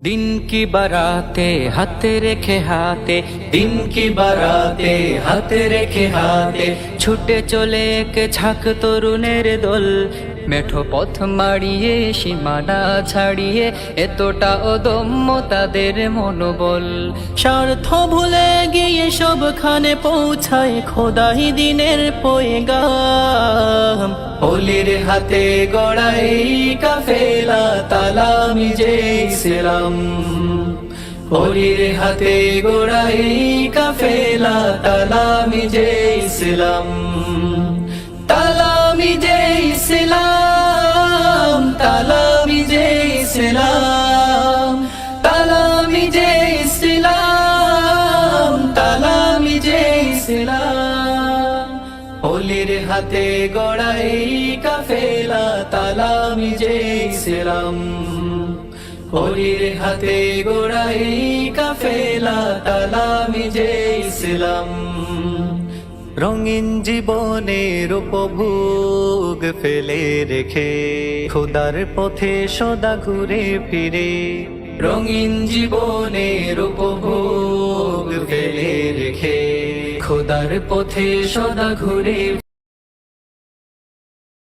दिन की बाराते हाथे रेखे हाथे, दिन की बाराते हाथे रेखे हाथे, छुटे चले एक झाक तरुणेर दल, मेठो पथ माड़िए सीमाना छाड़िए एतोटा अदम्य तादेर मनोबल। स्वार्थ भुले गिये सबखाने पौঁছায় খোদাই दिनेर पैगाम। ओलिर हाथे गड़ा এই কাফেলা তালামি যে ইসলাম। ওলির হাতে গড়া এই কাফেলা তালামি যে ইসলাম। তালামি যে ইসলাম, তালামি যে ইসলাম, তালামি যে ইসলাম, তালামি যে ইসলাম। ওলির হাতে গড়া এই কাফেলা তালামি যে ইসলাম। ওলির হাতে গড়া এই কাফেলা তালামি যে ইসলাম। রঙিন জীবনের উপভোগ ফেলে রেখে খোদার পথে সদা ঘুরে ফিরে। রঙিন জীবনের উপভোগ ফেলে রেখে খোদার পথে সদা ঘুরে